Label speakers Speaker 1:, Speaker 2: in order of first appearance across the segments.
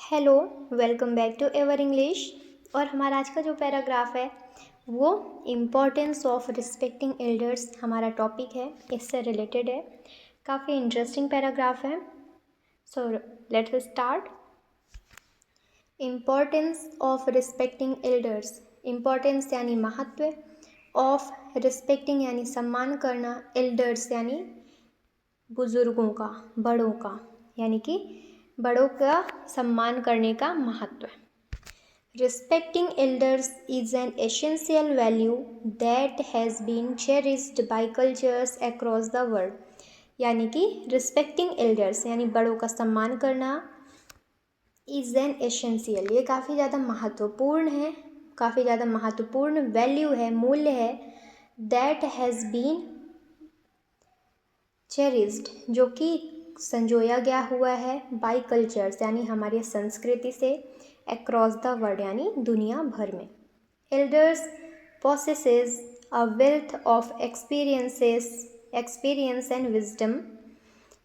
Speaker 1: Hello, welcome back to ever English. और हमारा आज का जो पैराग्राफ है वो इम्पोर्टेंस ऑफ रिस्पेक्टिंग एल्डर्स हमारा टॉपिक है, इससे रिलेटेड है। काफ़ी इंटरेस्टिंग पैराग्राफ है। So let's start. Importance of respecting elders. Importance यानी महत्व, ऑफ रिस्पेक्टिंग यानी सम्मान करना, एल्डर्स यानी बुज़ुर्गों का, बड़ों का, यानी कि बड़ों का सम्मान करने का महत्व। Respecting elders is an essential value that has been cherished by cultures across the world. यानी कि respecting elders यानी बड़ों का सम्मान करना is an essential, ये काफ़ी ज़्यादा महत्वपूर्ण है, काफ़ी ज़्यादा महत्वपूर्ण वैल्यू है, मूल्य है। that has been cherished, जो कि संजोया गया हुआ है बाय कल्चर्स यानी हमारी संस्कृति से, अक्रॉस द वर्ल्ड यानी दुनिया भर में। Elders possesses a wealth of experience and wisdom।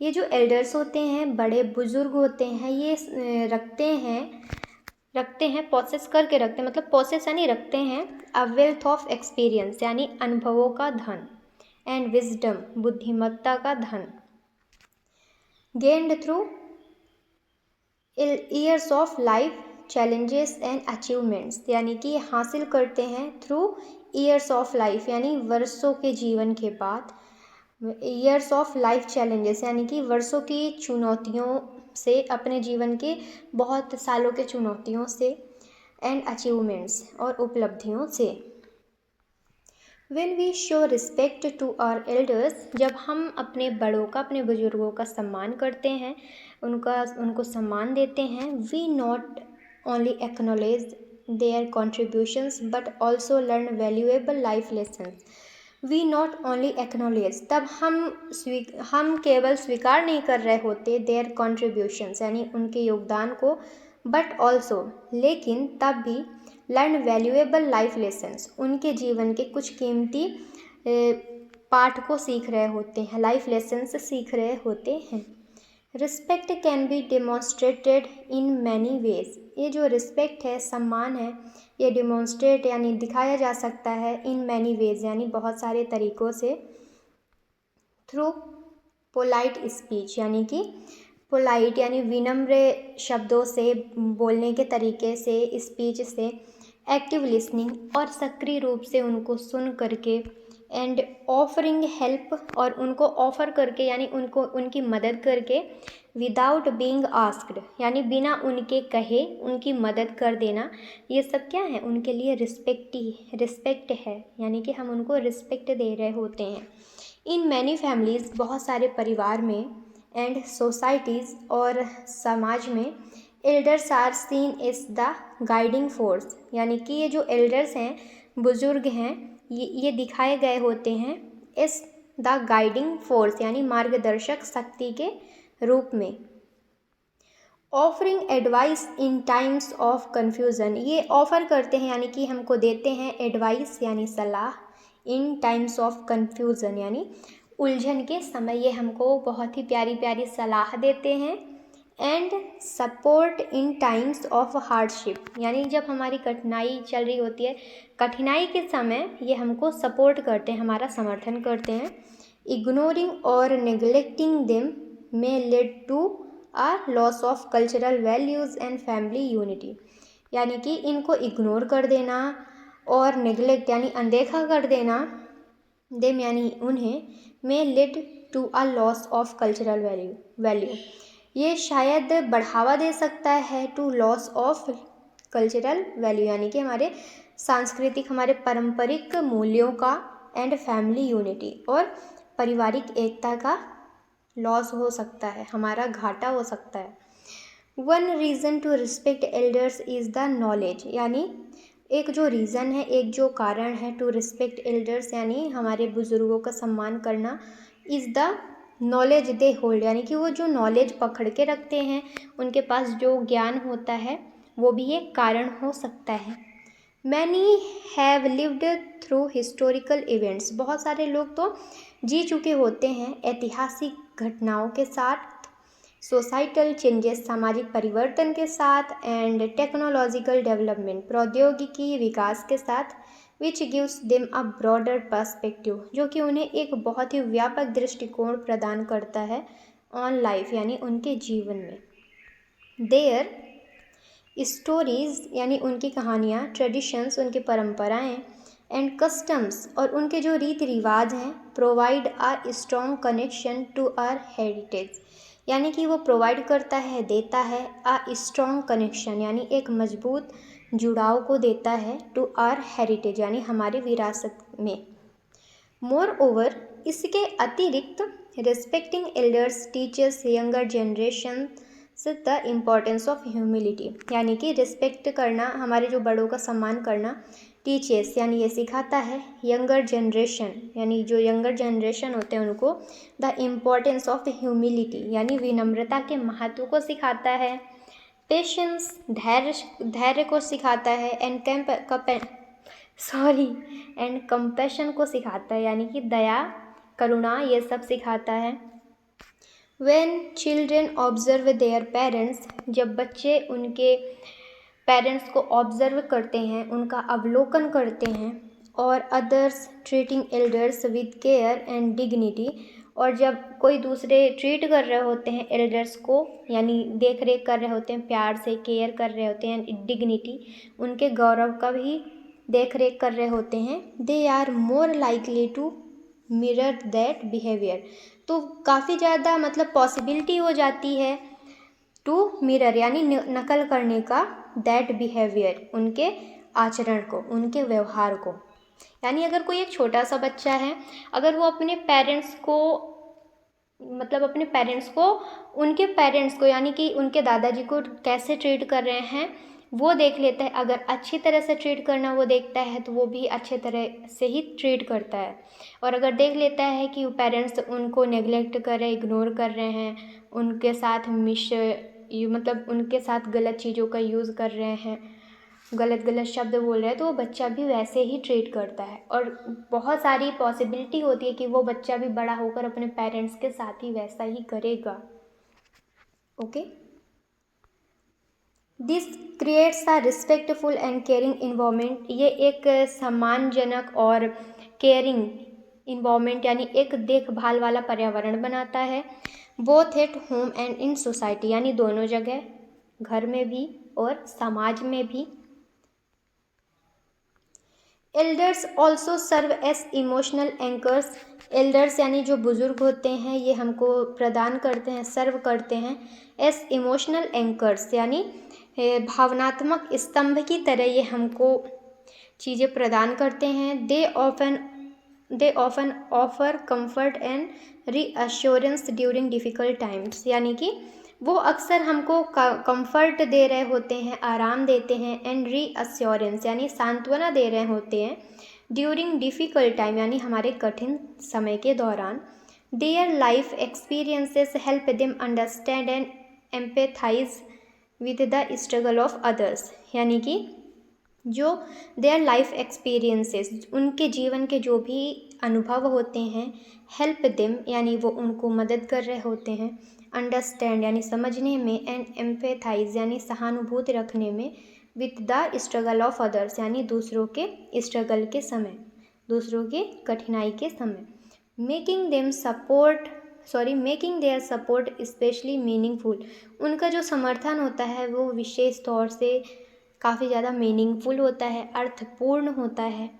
Speaker 1: ये जो एल्डर्स होते हैं, बड़े बुजुर्ग होते हैं, ये रखते हैं पोसेस करके रखते हैं, मतलब पोसेस यानी रखते हैं, अ वेल्थ ऑफ एक्सपीरियंस यानी अनुभवों का धन, एंड विजडम बुद्धिमत्ता का धन, gained through years of life challenges and achievements, यानी कि हासिल करते हैं थ्रू ईयर्स ऑफ लाइफ यानी वर्षों के जीवन के बाद, ईयर्स ऑफ लाइफ चैलेंजेस यानी कि वर्षों की चुनौतियों से, अपने जीवन के बहुत सालों के चुनौतियों से, एंड अचीवमेंट्स और उपलब्धियों से। When we show respect to our elders, जब हम अपने बड़ों का, अपने बुजुर्गों का सम्मान करते हैं, उनको सम्मान देते हैं, we not only acknowledge their contributions but also learn valuable life lessons। we not only acknowledge, तब हम केवल स्वीकार नहीं कर रहे होते their contributions यानी उनके योगदान को, but also लेकिन तब भी लर्न वैल्यूएबल लाइफ लेसन्स, उनके जीवन के कुछ कीमती पाठ को सीख रहे होते हैं, लाइफ लेसन्स सीख रहे होते हैं। Respect can be demonstrated in many ways, ये जो रिस्पेक्ट है, सम्मान है, ये डिमॉन्स्ट्रेट यानी दिखाया जा सकता है, इन मैनी वेज यानी बहुत सारे तरीक़ों से, थ्रू पोलाइट स्पीच यानी कि पोलाइट यानी विनम्र शब्दों से, बोलने के तरीके से, स्पीच से, एक्टिव लिसनिंग और सक्रिय रूप से उनको सुन करके, एंड ऑफरिंग हेल्प और उनको ऑफ़र करके यानी उनकी मदद करके, विदाउट बीइंग आस्क्ड यानी बिना उनके कहे उनकी मदद कर देना, ये सब क्या है, उनके लिए रिस्पेक्ट है, यानी कि हम उनको रिस्पेक्ट दे रहे होते हैं। इन मैनी फैमिलीज़, बहुत सारे परिवार में, एंड सोसाइटीज़ और समाज में, elders are seen as the guiding force, यानी कि ये जो एल्डर्स हैं, बुजुर्ग हैं, ये दिखाए गए होते हैं एज द गाइडिंग फोर्स यानी मार्गदर्शक शक्ति के रूप में। Offering advice in times of confusion, ये ऑफ़र करते हैं यानी कि हमको देते हैं एडवाइस यानी सलाह, इन टाइम्स ऑफ कन्फ्यूज़न यानी उलझन के समय ये हमको बहुत ही प्यारी प्यारी सलाह देते हैं। And support in times of hardship, यानी जब हमारी कठिनाई चल रही होती है, कठिनाई के समय ये हमको सपोर्ट करते हैं, हमारा समर्थन करते हैं। इग्नोरिंग और neglecting them may lead to a loss of cultural values and family unity, यानी कि इनको इग्नोर कर देना और नेग्लेक्ट यानी अनदेखा कर देना, देम यानी उन्हें, may lead to a loss of cultural value, ये शायद बढ़ावा दे सकता है to loss of cultural value, यानी कि हमारे सांस्कृतिक, हमारे पारंपरिक मूल्यों का, एंड फैमिली यूनिटी और पारिवारिक एकता का लॉस हो सकता है, हमारा घाटा हो सकता है। One reason to respect elders is the knowledge, यानी एक जो रीज़न है, एक जो कारण है टू रिस्पेक्ट एल्डर्स यानी हमारे बुज़ुर्गों का सम्मान करना, is the knowledge they hold, यानी कि वो जो नॉलेज पकड़ के रखते हैं, उनके पास जो ज्ञान होता है, वो भी एक कारण हो सकता है। Many have lived through historical events, बहुत सारे लोग तो जी चुके होते हैं ऐतिहासिक घटनाओं के साथ, सोसाइटल चेंजेस, सामाजिक परिवर्तन के साथ, एंड टेक्नोलॉजिकल डेवलपमेंट, प्रौद्योगिकी विकास के साथ, which gives them a broader perspective, जो कि उन्हें एक बहुत ही व्यापक दृष्टिकोण प्रदान करता है ऑन लाइफ यानी उनके जीवन में। देयर स्टोरीज यानी उनकी कहानियाँ, ट्रेडिशंस उनकी परंपराएं, एंड कस्टम्स और उनके जो रीति रिवाज हैं, provide a strong connection to our heritage, यानी कि वो प्रोवाइड करता है, देता है आ स्ट्रॉन्ग कनेक्शन यानी एक मजबूत जुड़ाव को देता है टू आवर हेरिटेज यानी हमारी विरासत में। मोर ओवर, इसके अतिरिक्त respecting elders teachers younger generation the importance of humility, यानी कि रिस्पेक्ट करना, हमारे जो बड़ों का सम्मान करना, टीचर्स यानी ये सिखाता है, यंगर जनरेशन यानी जो यंगर जनरेशन होते हैं उनको द इम्पोर्टेंस ऑफ ह्यूमिलिटी यानी विनम्रता के महत्व को सिखाता है, पेशेंस धैर्य को सिखाता है, एंड कंपैशन को सिखाता है यानी कि दया करुणा ये सब सिखाता है। When children observe their parents, जब बच्चे उनके पेरेंट्स को ऑब्जर्व करते हैं, उनका अवलोकन करते हैं, और others treating elders with care and dignity, और जब कोई दूसरे ट्रीट कर रहे होते हैं एल्डर्स को यानी देख रेख कर रहे होते हैं, प्यार से केयर कर रहे होते हैं, डिग्निटी उनके गौरव का भी देख रेख कर रहे होते हैं, they are more likely to mirror that behaviour, तो काफ़ी ज़्यादा मतलब पॉसिबिलिटी हो जाती है टू मिरर यानी नकल करने का, दैट बिहेवियर उनके आचरण को, उनके व्यवहार को। यानी अगर कोई एक छोटा सा बच्चा है, अगर वो अपने पेरेंट्स को उनके पेरेंट्स को यानी कि उनके दादाजी को कैसे ट्रीट कर रहे हैं वो देख लेता है, अगर अच्छी तरह से ट्रीट करना वो देखता है तो वो भी अच्छे तरह से ही ट्रीट करता है, और अगर देख लेता है कि पेरेंट्स उनको नेग्लेक्ट कर रहे हैं, इग्नोर कर रहे हैं, उनके साथ उनके साथ गलत चीज़ों का यूज़ कर रहे हैं, गलत शब्द बोल रहे हैं, तो वो बच्चा भी वैसे ही ट्रीट करता है, और बहुत सारी पॉसिबिलिटी होती है कि वो बच्चा भी बड़ा होकर अपने पेरेंट्स के साथ ही वैसा ही करेगा। Okay, this creates a respectful and caring environment, ये एक सम्मानजनक और केयरिंग इन्वायरमेंट यानी एक देखभाल वाला पर्यावरण बनाता है, both at home and in society, यानी दोनों जगह, घर में भी और समाज में भी। Elders also serve as emotional anchors, elders यानी जो बुज़ुर्ग होते हैं ये हमको प्रदान करते हैं, सर्व करते हैं, एज इमोशनल एंकर्स यानी भावनात्मक स्तंभ की तरह ये हमको चीज़ें प्रदान करते हैं। They often offer comfort and reassurance during difficult times, यानी कि वो अक्सर हमको कंफर्ट दे रहे होते हैं, आराम देते हैं, एंड रीअश्योरेंस यानी सांत्वना दे रहे होते हैं, ड्यूरिंग डिफ़िकल्ट टाइम यानी हमारे कठिन समय के दौरान। Their life experiences help them understand and empathise with the struggle of others, यानी कि जो देयर लाइफ एक्सपीरियंसेस उनके जीवन के जो भी अनुभव होते हैं, हेल्प देम यानी वो उनको मदद कर रहे होते हैं, अंडरस्टैंड यानी समझने में, एंड एम्पैथाइज यानी सहानुभूति रखने में, with the struggle of others यानी दूसरों के स्ट्रगल के समय, दूसरों के कठिनाई के समय, making their support specially meaningful, उनका जो समर्थन होता है वो विशेष तौर से काफ़ी ज़्यादा मीनिंगफुल होता है, अर्थपूर्ण होता है।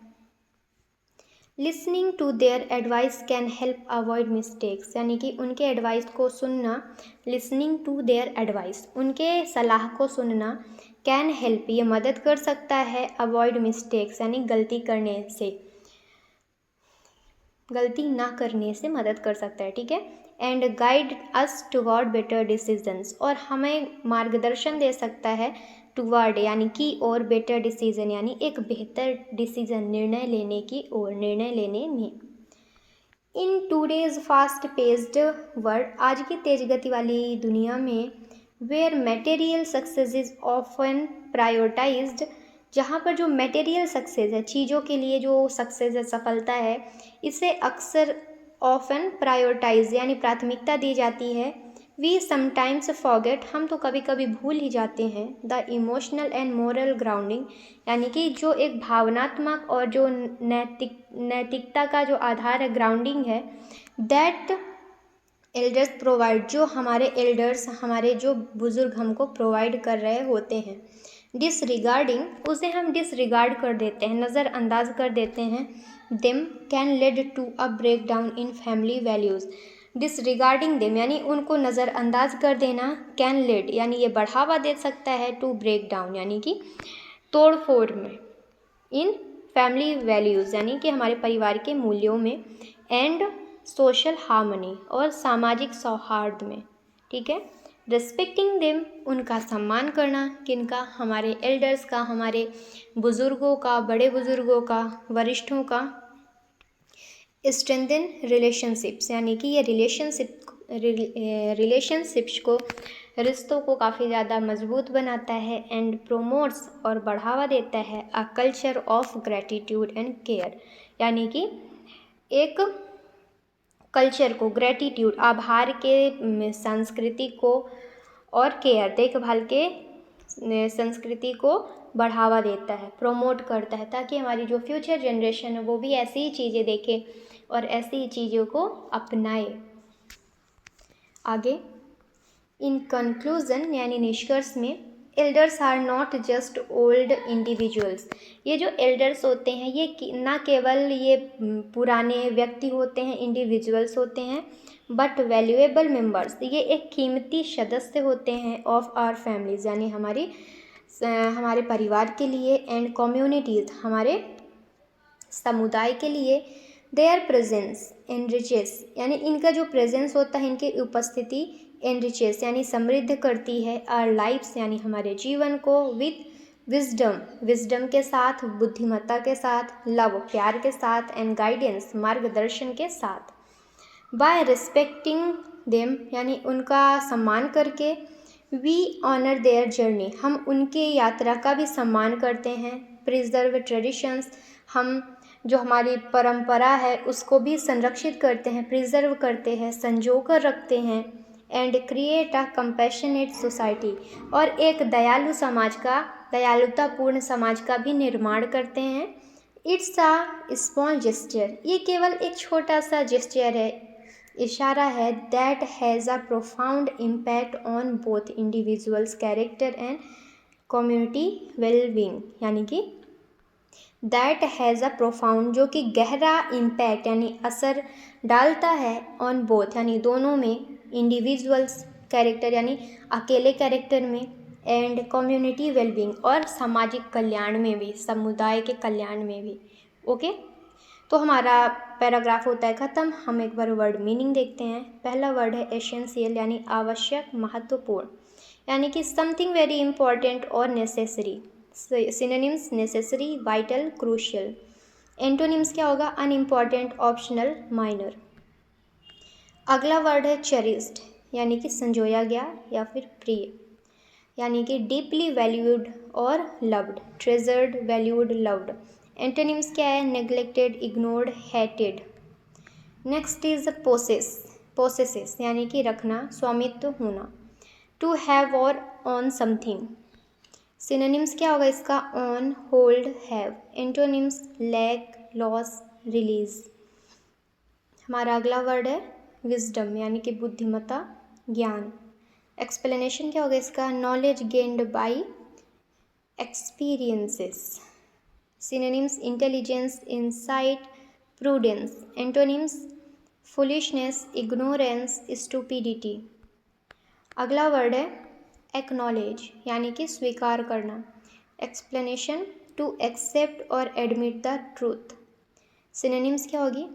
Speaker 1: Listening to their advice can help avoid mistakes, यानी कि उनके एडवाइस को सुनना, लिसनिंग टू देयर एडवाइस उनके सलाह को सुनना, कैन हेल्प ये मदद कर सकता है, अवॉइड मिस्टेक्स यानी गलती ना करने से मदद कर सकता है, ठीक है, and guide us toward better decisions, और हमें मार्गदर्शन दे सकता है टुवर्ड यानी की और, बेटर डिसीजन यानी एक बेहतर डिसीजन निर्णय लेने की ओर, निर्णय लेने में। In today's fast paced world, आज की तेज गति वाली दुनिया में, where material success is often prioritised, जहाँ पर जो मटेरियल सक्सेस है, चीज़ों के लिए जो सक्सेस है, सफलता है, इसे अक्सर ऑफन प्रायोरिटाइज यानी प्राथमिकता दी जाती है, वी समटाइम्स फॉरगेट, हम तो कभी कभी भूल ही जाते हैं, the emotional and moral grounding, यानी कि जो एक भावनात्मक और जो नैतिकता का जो आधार है, ग्राउंडिंग है, दैट एल्डर्स प्रोवाइड, जो हमारे एल्डर्स, हमारे जो बुज़ुर्ग हमको प्रोवाइड कर रहे होते हैं। डिसरिगार्डिंग, उसे हम डिसरिगार्ड कर देते हैं, नज़रअंदाज कर देते हैं। Them can lead to a break down in family values. Disregarding them यानी उनको नज़रअंदाज कर देना, कैन लीड यानी ये बढ़ावा दे सकता है, टू ब्रेक डाउन यानी कि तोड़ फोड़ में, इन फैमिली वैल्यूज़ यानी कि हमारे परिवार के मूल्यों में, एंड सोशल हार्मनी और सामाजिक सौहार्द में। ठीक है। रिस्पेक्टिंग देम, उनका सम्मान करना, किनका, हमारे एल्डर्स का, हमारे बुज़ुर्गों का, बड़े बुज़ुर्गों का, वरिष्ठों का। स्ट्रेंथन रिलेशनशिप्स, यानी कि ये रिलेशनशिप्स को, रिश्तों को काफ़ी ज़्यादा मजबूत बनाता है। एंड प्रोमोट्स, और बढ़ावा देता है, a culture of gratitude and care, यानी कि एक कल्चर को, ग्रैटिट्यूड आभार के संस्कृति को, और केयर देखभाल के संस्कृति को बढ़ावा देता है, प्रोमोट करता है, ताकि हमारी जो फ्यूचर जनरेशन है वो भी ऐसी ही चीज़ें देखे और ऐसी ही चीज़ों को अपनाए। आगे, इन कंक्लूजन यानी निष्कर्ष में, elders are not just old individuals, ये जो एल्डर्स होते हैं ये ना केवल ये पुराने व्यक्ति होते हैं, इंडिविजुअल्स होते हैं, बट वैल्यूएबल मेंबर्स, ये एक कीमती सदस्य होते हैं, ऑफ आवर फैमिलीज, यानी हमारे परिवार के लिए, एंड कम्युनिटीज़, हमारे समुदाय के लिए। देयर प्रेजेंस एनरिचेस, यानी इनका जो प्रेजेंस होता है, इनकी उपस्थिति एनरिचेस यानी समृद्ध करती है, आवर लाइफ्स यानी हमारे जीवन को, विथ विजडम के साथ, बुद्धिमत्ता के साथ, लव प्यार के साथ, एंड गाइडेंस मार्गदर्शन के साथ। बाय रिस्पेक्टिंग देम यानी उनका सम्मान करके, वी ऑनर देयर जर्नी, हम उनके यात्रा का भी सम्मान करते हैं। प्रिजर्व ट्रेडिशंस, हम जो हमारी परंपरा है उसको भी संरक्षित करते हैं, प्रिजर्व करते हैं, संजो कर रखते हैं। And create a compassionate society, और एक दयालु समाज का, दयालुतापूर्ण समाज का भी निर्माण करते हैं। इट्स अ स्मॉल जेस्चर, ये केवल एक छोटा सा जेस्चर है, इशारा है, that has a profound impact on both individuals character and community wellbeing, यानी कि दैट हैज़ अ प्रोफाउंड, जो कि गहरा इम्पैक्ट यानी असर डालता है, ऑन बोथ यानी दोनों में, इंडिविजुअल्स कैरेक्टर यानी अकेले कैरेक्टर में, एंड कम्युनिटी वेलबींग और सामाजिक कल्याण में भी, समुदाय के कल्याण में भी। ओके, तो हमारा पैराग्राफ होता है ख़त्म। हम एक बार वर्ड मीनिंग देखते हैं। पहला वर्ड है एसेंशियल, यानी आवश्यक, महत्वपूर्ण, यानी कि समथिंग वेरी इंपॉर्टेंट और necessary. Synonyms necessary, vital, crucial. Antonyms क्या होगा? Unimportant, optional, minor. अगला वर्ड है चेरिस्ड, यानी कि संजोया गया या फिर प्रिय, यानी कि डीपली वैल्यूड और loved, treasured, valued, loved. Antonyms क्या है? Neglected, ignored, hated. Next is possess, possesses यानी कि रखना, स्वामित्व होना। टू हैव और ऑन समथिंग। सिनोनिम्स क्या होगा इसका? Own, hold, have. Antonyms lack, loss, release. हमारा अगला वर्ड है विजडम, यानी कि बुद्धिमत्ता, ज्ञान। एक्सप्लेनेशन क्या होगा इसका? Knowledge gained by experiences. Synonyms intelligence, insight, prudence. Antonyms foolishness, ignorance, stupidity. अगला वर्ड है एक्नॉलेज, यानी कि स्वीकार करना। एक्सप्लेनेशन टू एक्सेप्ट और एडमिट द ट्रूथ। सिनोनिम्स क्या होगी?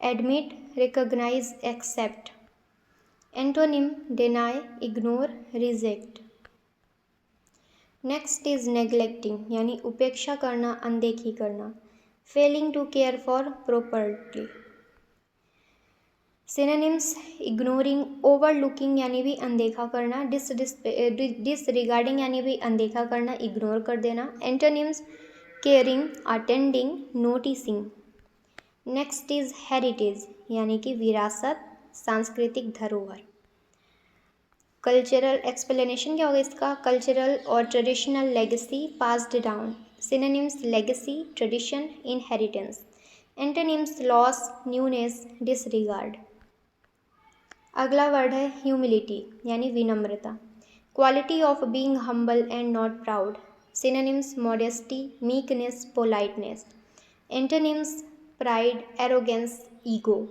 Speaker 1: Admit, recognise, accept. Antonym deny, ignore, reject. Next is neglecting, यानी उपेक्षा करना, अनदेखी करना। Failing to care for properly. Synonyms ignoring, overlooking यानी भी अनदेखा करना, डिसरिगार्डिंग यानी भी अनदेखा करना, इग्नोर कर देना। Antonyms caring, attending, noticing. Next is heritage, यानी कि विरासत, सांस्कृतिक धरोहर। कल्चरल एक्सप्लेनेशन क्या होगा इसका? कल्चरल और traditional legacy passed down. Synonyms legacy, tradition, inheritance. Antonyms loss, newness, disregard. अगला वर्ड है ह्यूमिलिटी यानी विनम्रता। Quality of being humble and not proud. Synonyms modesty, meekness, politeness. Antonyms pride, arrogance, ego.